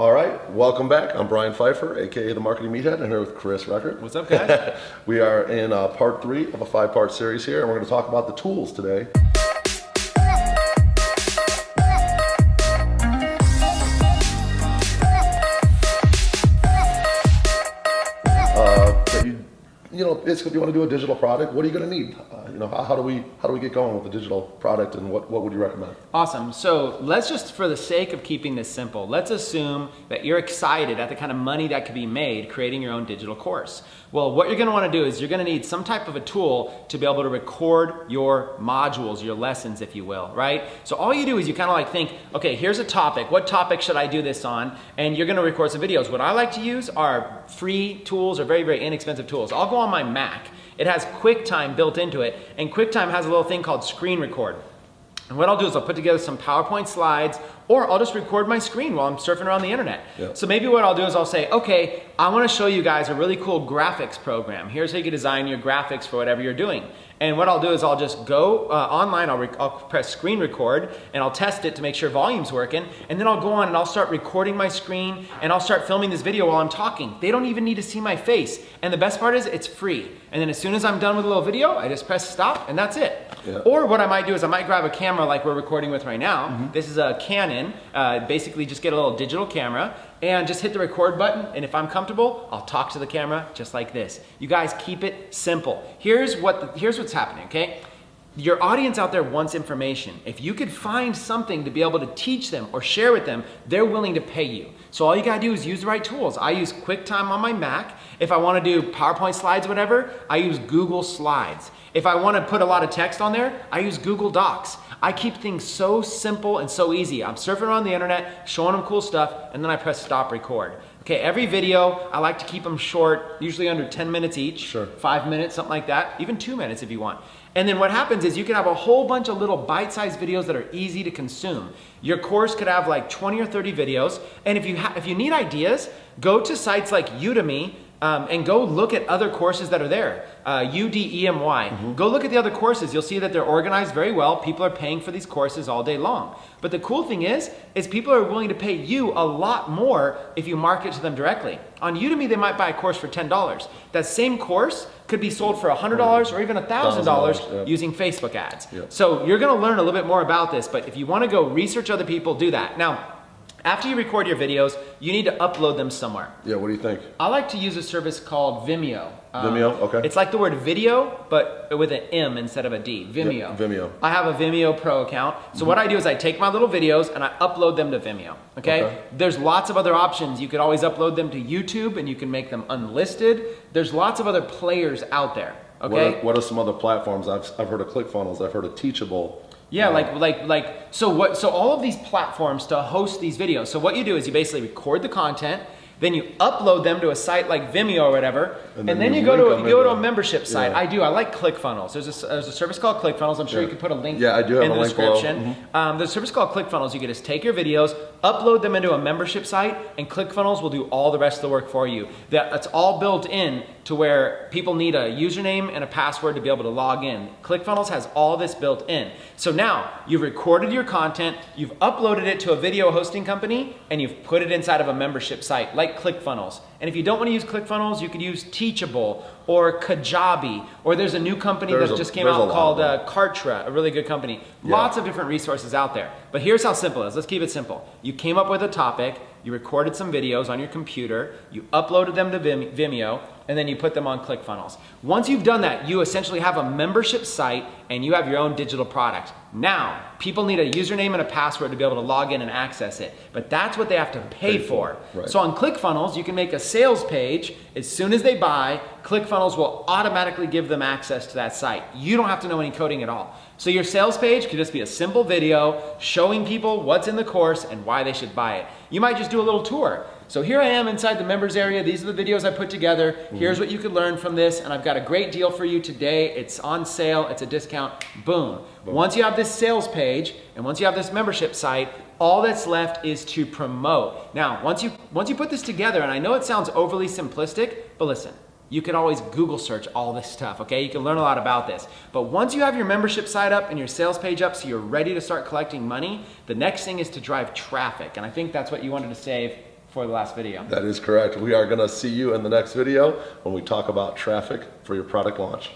All right, welcome back. I'm Brian Pfeiffer, aka the Marketing Meathead. I'm here with Chris Record. What's up, guys? We are in part 3 of a 5-part series here, and we're going to talk about the tools today. Basically, if you want to do a digital product, what are you going to need? How do we get going with a digital product, and what would you recommend? Awesome. So let's just, for the sake of keeping this simple, let's assume that you're excited at the kind of money that could be made creating your own digital course. Well, what you're going to want to do is you're going to need some type of a tool to be able to record your modules, your lessons, if you will, right? So all you do is you kind of like think, okay, here's a topic. What topic should I do this on? And you're going to record some videos. What I like to use are free tools or very, very inexpensive tools. I'll go on my Mac. It has QuickTime built into it, and QuickTime has a little thing called screen record. And what I'll do is I'll put together some PowerPoint slides, or I'll just record my screen while I'm surfing around the internet. Yep. So maybe what I'll do is I'll say, okay, I want to show you guys a really cool graphics program. Here's how you can design your graphics for whatever you're doing. And what I'll do is I'll just go online, I'll press screen record, and I'll test it to make sure volume's working, and then I'll go on and I'll start recording my screen, and I'll start filming this video while I'm talking. They don't even need to see my face. And the best part is it's free. And then as soon as I'm done with a little video, I just press stop, and that's it. Yeah. Or what I might do is I might grab a camera like we're recording with right now. Mm-hmm. This is a Canon. Basically just get a little digital camera and just hit the record button, and if I'm comfortable, I'll talk to the camera just like this. You guys keep it simple. Here's what's happening, okay? Your audience out there wants information. If you could find something to be able to teach them or share with them, they're willing to pay you. So all you gotta do is use the right tools. I use QuickTime on my Mac. If I wanna do PowerPoint slides, whatever, I use Google Slides. If I wanna put a lot of text on there, I use Google Docs. I keep things so simple and so easy. I'm surfing around the internet, showing them cool stuff, and then I press stop record. Okay, every video, I like to keep them short, usually under 10 minutes each, sure. 5 minutes, something like that, even 2 minutes if you want. And then what happens is you can have a whole bunch of little bite-sized videos that are easy to consume. Your course could have like 20 or 30 videos, and if you need ideas, go to sites like Udemy, and go look at other courses that are there. UDEMY. Mm-hmm. Go look at the other courses. You'll see that they're organized very well. People are paying for these courses all day long. But the cool thing is people are willing to pay you a lot more if you market to them directly. On Udemy, they might buy a course for $10. That same course could be sold for $100 or even $1,000 using Facebook ads. Yep. So you're gonna learn a little bit more about this, but if you wanna go research other people, do that. Now, after you record your videos, you need to upload them somewhere. Yeah, what do you think? I like to use a service called Vimeo. Vimeo, okay. It's like the word video, but with an M instead of a D. Vimeo. Yep, Vimeo. I have a Vimeo Pro account. So what I do is I take my little videos and I upload them to Vimeo, okay? There's lots of other options. You could always upload them to YouTube and you can make them unlisted. There's lots of other players out there, okay? What are some other platforms? I've heard of ClickFunnels, I've heard of Teachable. Yeah, so all of these platforms to host these videos. So what you do is you basically record the content, then you upload them to a site like Vimeo or whatever, and then you go to a membership site. Yeah. I like ClickFunnels. There's a service called ClickFunnels. I'm sure you could put a link in the description. There's a service called ClickFunnels. You can just take your videos, upload them into a membership site, and ClickFunnels will do all the rest of the work for you. That's all built in to where people need a username and a password to be able to log in. ClickFunnels has all this built in. So now you've recorded your content, you've uploaded it to a video hosting company, and you've put it inside of a membership site like ClickFunnels. And if you don't want to use ClickFunnels, you could use Teachable or Kajabi, or there's a new company that just came out called Kartra, a really good company. Yeah. Lots of different resources out there. But here's how simple it is. Let's keep it simple. You came up with a topic, you recorded some videos on your computer, you uploaded them to Vimeo, and then you put them on ClickFunnels. Once you've done that, you essentially have a membership site and you have your own digital product. Now, people need a username and a password to be able to log in and access it, but that's what they have to pay for. Right. So on ClickFunnels, you can make a sales page. As soon as they buy, ClickFunnels will automatically give them access to that site. You don't have to know any coding at all. So your sales page could just be a simple video showing people what's in the course and why they should buy it. You might just do a little tour. So here I am inside the members area. These are the videos I put together. Here's what you could learn from this, and I've got a great deal for you today. It's on sale, it's a discount, boom. Once you have this sales page, and once you have this membership site, all that's left is to promote. Now, once you put this together, and I know it sounds overly simplistic, but listen, you can always Google search all this stuff, okay? You can learn a lot about this. But once you have your membership site up and your sales page up so you're ready to start collecting money, the next thing is to drive traffic. And I think that's what you wanted to say for the last video. That is correct. We are going to see you in the next video when we talk about traffic for your product launch.